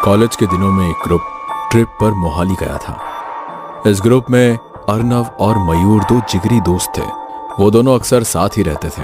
College के दिनों में एक ग्रुप ट्रिप पर मोहाली गया था। इस ग्रुप में अर्नव और मयूर दो जिगरी दोस्त थे। वो दोनों अक्सर साथ ही रहते थे।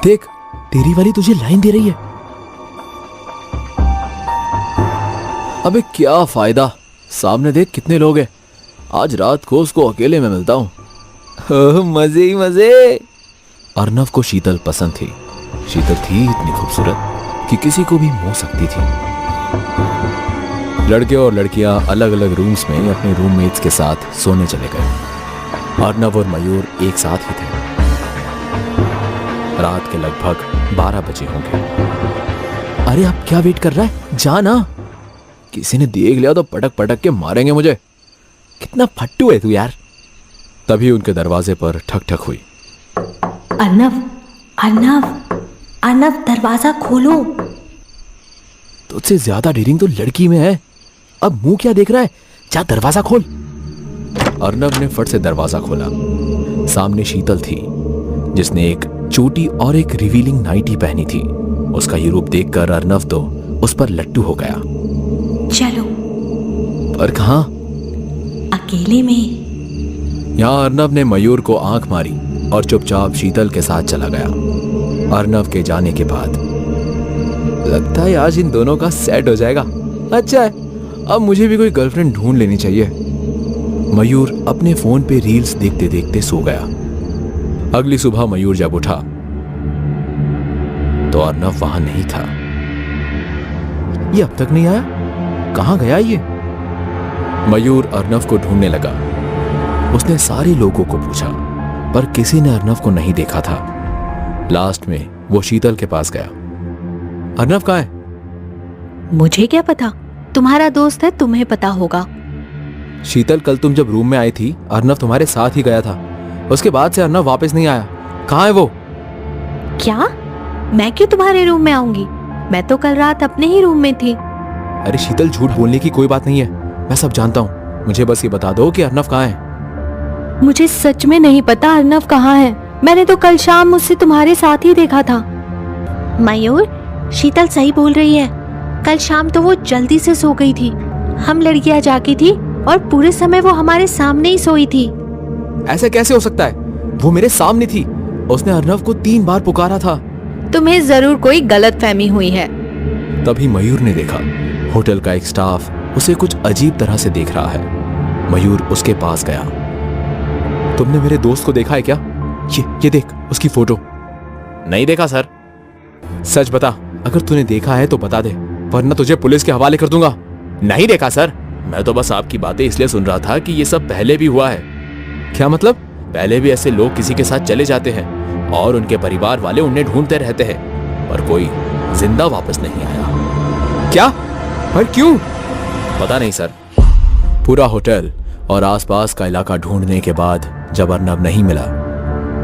देख, तेरी वाली तुझे लाइन दे रही है। अबे क्या फायदा, सामने देख कितने लोग हैं। आज रात को उसको अकेले में मिलता हूं। मजे ही मजे। अर्नव को शीतल पसंद थी। शीतल थी इतनी खूबसूरत कि किसी को भी मोह सकती थी। लड़के और लड़कियां अलग अलग रूम्स में अपने रूममेट्स के साथ सोने चले गए। अर्नव और मयूर एक साथ ही थे। रात के लगभग 12 बजे होंगे। अरे अब क्या वेट कर रहा है, जा ना। किसी ने देख लिया तो पटक पटक के मारेंगे मुझे। कितना फट्टू है तू यार। तभी उनके दरवाजे पर ठक ठक हुई। अर्नव, अर्नव, अर्नव, दरवाजा खोलो। तुझसे ज्यादा डेयरिंग तो लड़की में है। अब मुंह क्या देख रहा है, जा दरवाजा खोल। अर्नव ने फट से दरवाजा खोला। सामने शीतल थी, जिसने एक चोटी और एक रिवीलिंग नाइटी पहनी थी। उसका ये रूप देखकर अर्नव तो उस पर लट्टू हो गया। चलो। पर कहां? अकेले में। यहां अर्नव ने मयूर को आंख मारी और चुपचाप शीतल के साथ चला गया। अर्नव के जाने के बाद लगता है आज इन दोनों का सेट हो जाएगा। अच्छा है, अब मुझे भी कोई गर्लफ्रेंड ढूंढ लेनी चाहिए। मयूर अपने फोन पे रील्स देखते देखते सो गया। अगली सुबह मयूर जब उठा तो अर्नव वहां नहीं था। ये अब तक नहीं आया, कहां गया ये? मयूर अर्नव को ढूंढने लगा। उसने सारे लोगों को पूछा, पर किसी ने अर्नव को नहीं देखा था। लास्ट में वो शीतल के पास गया। अर्नव कहाँ है? मुझे क्या पता, तुम्हारा दोस्त है, तुम्हें पता होगा। शीतल, कल तुम जब रूम में आई थी अर्नव तुम्हारे साथ ही गया था। उसके बाद से अर्नव वापस नहीं आया। कहाँ है वो? क्या? मैं क्यों तुम्हारे रूम में आऊंगी? मैं तो कल रात अपने ही रूम में थी। अरे शीतल, झूठ बोलने की कोई बात नहीं है, मैं सब जानता हूँ। मुझे बस ये बता दो कि अर्नव कहाँ है। मुझे सच में नहीं पता अर्नव कहाँ है। मैंने तो कल शाम उससे तुम्हारे साथ ही देखा था। मयूर, शीतल सही बोल रही है। कल शाम तो वो जल्दी से सो गई थी। हम लड़कियां जागी थी और पूरे समय वो हमारे सामने ही सोई थी। ऐसे कैसे हो सकता है? वो मेरे सामने थी। उसने अर्नव को 3 बार पुकारा था। तुम्हें जरूर कोई गलतफहमी हुई है। तभी मयूर ने देखा होटल का एक स्टाफ उसे कुछ अजीब तरह से देख रहा है। मयूर उसके पास गया। तुमने मेरे दोस्त को देखा है क्या? ये देख उसकी फोटो। नहीं देखा सर। सच बता, अगर तूने देखा है तो बता दे, वरना तुझे पुलिस के हवाले कर दूंगा। नहीं देखा सर, मैं तो बस आपकी बातें इसलिए सुन रहा था कि ये सब पहले भी हुआ है। क्या मतलब? पहले भी ऐसे लोग किसी के साथ चले जाते हैं और उनके परिवार वाले उन्हें ढूंढते रहते हैं, पर कोई जिंदा वापस नहीं आया। क्या? पर क्यों? पता नहीं सर। पूरा होटल और आसपास का इलाका ढूंढने के बाद जब अर्नव नहीं मिला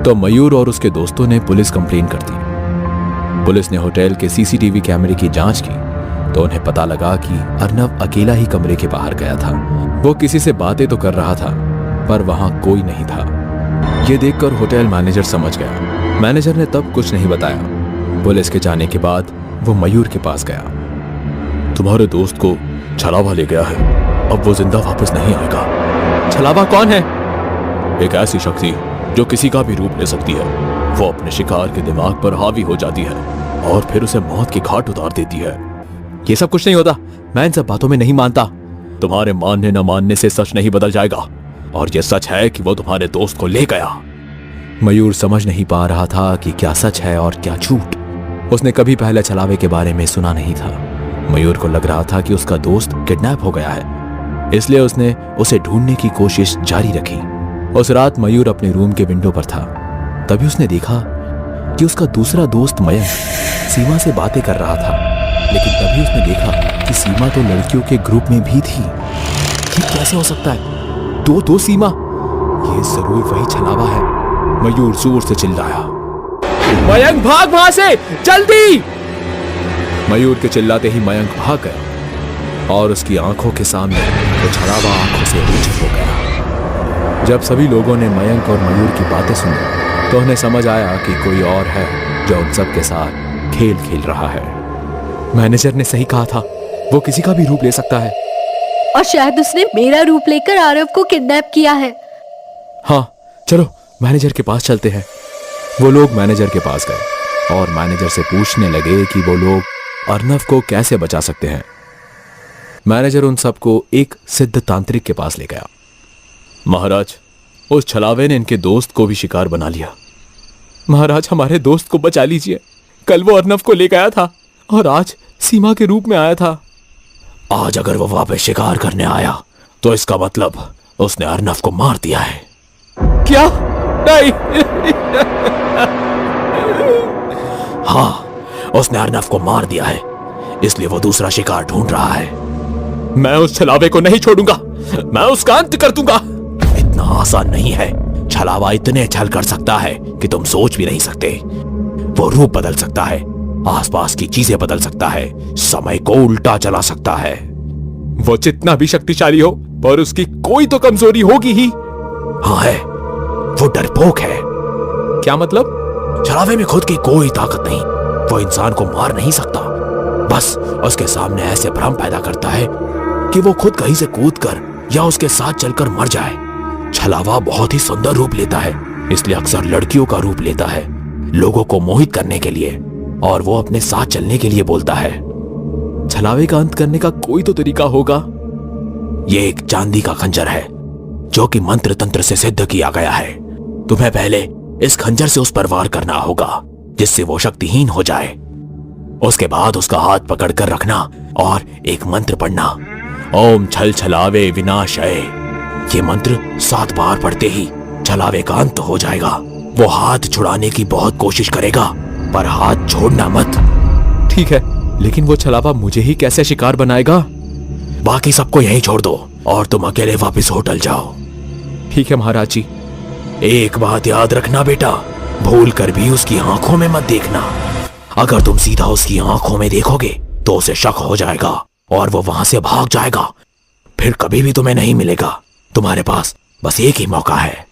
तो मयूर और उसके दोस्तों ने पुलिस कंप्लेन कर दी। पुलिस ने होटल के सीसीटीवी कैमरे की जांच की तो उन्हें पता लगा कि अर्नव अकेला ही कमरे के बाहर गया था। वो किसी से बातें तो कर रहा था, पर वहां कोई नहीं था। ये देखकर होटल मैनेजर समझ गया। मैनेजर ने तब कुछ नहीं बताया। पुलिस के जाने के बाद वो मयूर के पास गया। तुम्हारे दोस्त को छलावा ले गया है, अब वो जिंदा वापस नहीं आएगा। छलावा कौन है? एक ऐसी शक्ति जो किसी का भी रूप ले सकती है। वो अपने शिकार के दिमाग पर हावी हो जाती है और फिर उसे मौत की घाट उतार देती है। ये सब कुछ नहीं होता, मैं इन सब बातों में नहीं मानता। तुम्हारे मानने न मानने से सच नहीं बदल जाएगा, और ये सच है कि वो तुम्हारे दोस्त को ले गया। मयूर समझ नहीं पा रहा था कि क्या सच है और क्या झूठ। उसने कभी पहले छलावे के बारे में सुना नहीं था। मयूर को लग रहा था कि उसका दोस्त किडनैप हो गया है, इसलिए उसने उसे ढूंढने की कोशिश जारी रखी। उस रात मयूर अपने रूम के विंडो पर था। तभी उसने देखा कि उसका दूसरा दोस्त मयंक सीमा से बातें कर रहा था। लेकिन तभी उसने देखा कि सीमा तो लड़कियों के ग्रुप में भी थी। ये कैसे हो सकता है? दो सीमा, ये जरूर वही छलावा है। मयूर जोर से चिल्लाया, मयंक भाग वहां से, जल्दी! मयूर के चिल्लाते ही मयंक भाग गया और उसकी आंखों के सामने वो छलावा आंखों से ओझल हो गया। जब सभी लोगों ने मयंक और मयूर की बातें सुनी तो उन्हें समझ आया कि कोई और है जो उन सब के साथ खेल खेल रहा है। मैनेजर ने सही कहा था, वो किसी का भी रूप ले सकता है। और शायद उसने मेरा रूप लेकर आरव को किडनैप किया है। हाँ, चलो मैनेजर के पास चलते हैं। वो लोग मैनेजर के पास गए और मैनेजर से पूछने लगे कि वो लोग अर्नव को कैसे बचा सकते हैं। मैनेजर उन सबको एक सिद्ध तांत्रिक के पास ले गया। महाराज, उस छलावे ने इनके दोस्त को भी शिकार बना लिया। महाराज, हमारे दोस्त को बचा लीजिए। कल वो अर्नव को ले गया था और आज सीमा के रूप में आया था। आज अगर वो वापस शिकार करने आया तो इसका मतलब उसने अर्नव को मार दिया है। क्या? नहीं। हाँ, उसने अर्नव को मार दिया है, इसलिए वो दूसरा शिकार ढूंढ रहा है। मैं उस छलावे को नहीं छोड़ूंगा, मैं उसका अंत कर दूंगा। इतना आसान नहीं है। छलावा इतने छल कर सकता है कि तुम सोच भी नहीं सकते। वो रूप बदल सकता है, आसपास की चीजें बदल सकता है, समय को उल्टा चला सकता है। वो जितना भी शक्तिशाली हो, पर उसकी कोई तो कमजोरी होगी ही। हाँ है, वो डरपोक है। क्या मतलब? छलावे में खुद की कोई ताकत नहीं। वो इंसान को मार नहीं सकता, बस उसके सामने ऐसे भ्रम पैदा करता है कि वो खुद कहीं से कूदकर या उसके साथ चलकर मर जाए। छलावा बहुत ही सुंदर रूप लेता है, इसलिए अक्सर लड़कियों का रूप लेता है, लोगों को मोहित करने के लिए, और वो अपने साथ चलने के लिए बोलता है। छलावे का अंत करने का कोई तो तरीका होगा। ये एक चांदी का खंजर है जो कि मंत्र तंत्र से सिद्ध किया गया है। तुम्हें पहले इस खंजर से उस पर वार करना होगा जिससे वो शक्तिहीन हो जाए। उसके बाद उसका हाथ पकड़कर रखना और एक मंत्र पढ़ना, ओम छल छलावे विनाशय। ये मंत्र 7 बार पढ़ते ही छलावे का अंत हो जाएगा। वो हाथ छुड़ाने की बहुत कोशिश करेगा, पर हाथ छोड़ना मत। ठीक है, लेकिन वो छलावा मुझे ही कैसे शिकार बनाएगा? बाकी सबको यहीं छोड़ दो और तुम अकेले वापस होटल जाओ। ठीक है महाराज जी। एक बात याद रखना बेटा, भूल कर भी उसकी आंखों में मत देखना। अगर तुम सीधा उसकी आंखों में देखोगे तो उसे शक हो जाएगा और वो वहां से भाग जाएगा। फिर कभी भी तुम्हें नहीं मिलेगा। तुम्हारे पास बस एक ही मौका है।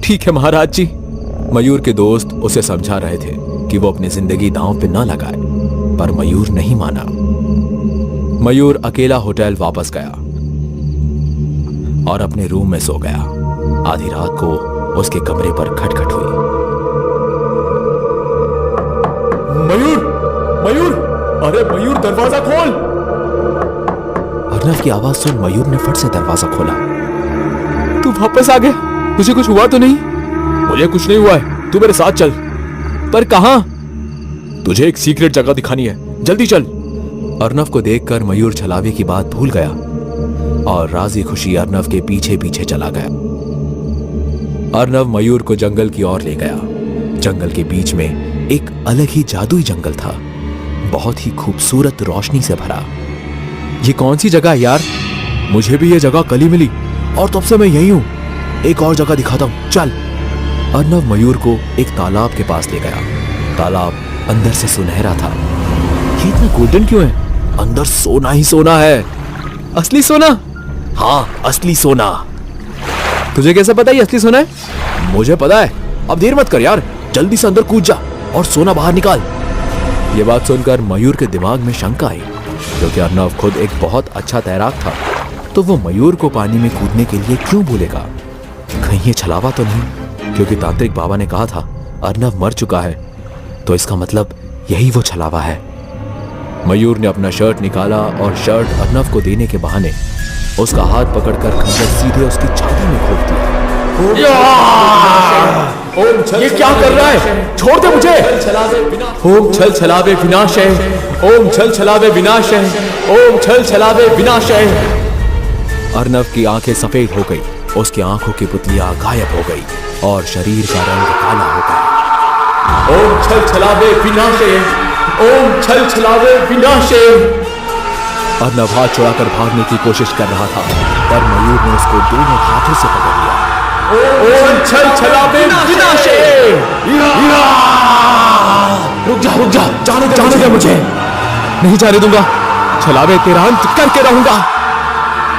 ठीक है महाराज जी। मयूर के दोस्त उसे समझा रहे थे कि वो अपनी जिंदगी दांव पे न लगाए, पर मयूर नहीं माना। मयूर अकेला होटल वापस गया और अपने रूम में सो गया। आधी रात को उसके कमरे पर खटखट हुई। मयूर, मयूर, अरे मयूर, दरवाजा खोल। अर्नव की आवाज सुन मयूर ने फट से दरवाजा खोला। तू वापस आ गया? तुझे कुछ हुआ तो नहीं? मुझे कुछ नहीं हुआ है, तू मेरे साथ चल। पर कहां? तुझे एक सीक्रेट जगह दिखानी है, जल्दी चल। अर्नव को देखकर मयूर छलावे की बात भूल गया और राजी खुशी अर्नव के पीछे पीछे चला गया। अर्नव मयूर को जंगल की ओर ले गया। जंगल के बीच में एक अलग ही जादुई जंगल था, बहुत ही खूबसूरत रोशनी से भरा। ये कौन सी जगह है यार? मुझे भी ये जगह कल ही मिली और तब से मैं यही हूं। एक और जगह दिखाता हूं, चल। अर्नव मयूर को एक तालाब के पास ले गया। तालाब अंदर से सुनहरा था। ये इतना गोल्डन क्यों है? अंदर सोना ही सोना है। असली सोना? हाँ, असली सोना। तुझे कैसे पता ये असली सोना है? मुझे पता है। अब देर मत कर यार, जल्दी से अंदर कूद जा और सोना बाहर निकाल। ये बात सुनकर मयूर के दिमाग में शंका आई, क्योंकि अर्नव खुद एक बहुत अच्छा तैराक था, तो वो मयूर को पानी में कूदने के लिए क्यों भूलेगा? कहीं ये छलावा तो नहीं? क्योंकि तांत्रिक बाबा ने कहा था अर्नव मर चुका है, तो इसका मतलब यही वो छलावा है। मयूर ने अपना शर्ट निकाला और शर्ट अर्नव को देने के बहाने उसका हाथ पकड़कर खंजर सीधे उसकी छाती में घोंप दिया। ये क्या कर रहा है? छोड़ दे मुझे। ओम छल छलावे विनाशय, ओम छल छलावे विनाशय, ओम छल छलावे विनाशय। अर्नव की आंखें सफेद हो गई, उसकी आंखों की पुतलियां गायब हो गई और शरीर का रंग काला हो गया। ओम छल छलावे विनाशय, ओम छल छलावे विनाशय। अर्नव हाथ छुड़ाकर भागने की कोशिश कर रहा था, पर मयूर ने उसको दोनों हाथों से पकड़ लिया। ओम छल छलावे विनाशय। रुक जा, रुक जा, जाने दे मुझे। नहीं जाने दूंगा, छलावे तेरा अंत करके रहूंगा।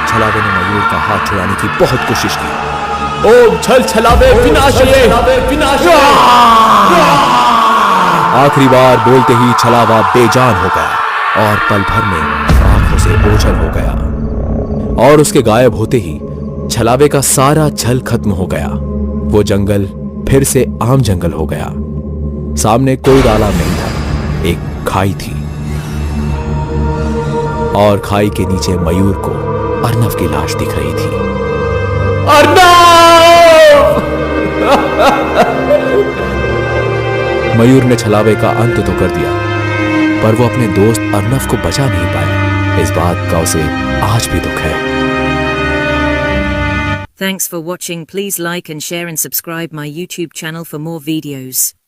छलावे ने मयूर का हाथ छुड़ाने की बहुत कोशिश की। ओम छल छलावे विनाशय, विनाशय। आखिरी बार बोलते ही छलावा बेजान हो गया और पल भर में आंखों से ओझल हो गया। और उसके गायब होते ही छलावे का सारा छल खत्म हो गया। वो जंगल फिर से आम जंगल हो गया। सामने कोई तालाब नहीं था, एक खाई थी और खाई के नीचे मयूर को अर्नव की लाश दिख रही थी। मयूर ने छलावे का अंत तो कर दिया, पर वो अपने दोस्त अर्नव को बचा नहीं पाया। इस बात का उसे आज भी दुख है। Thanks for watching. Please like and share and subscribe my YouTube channel for more videos.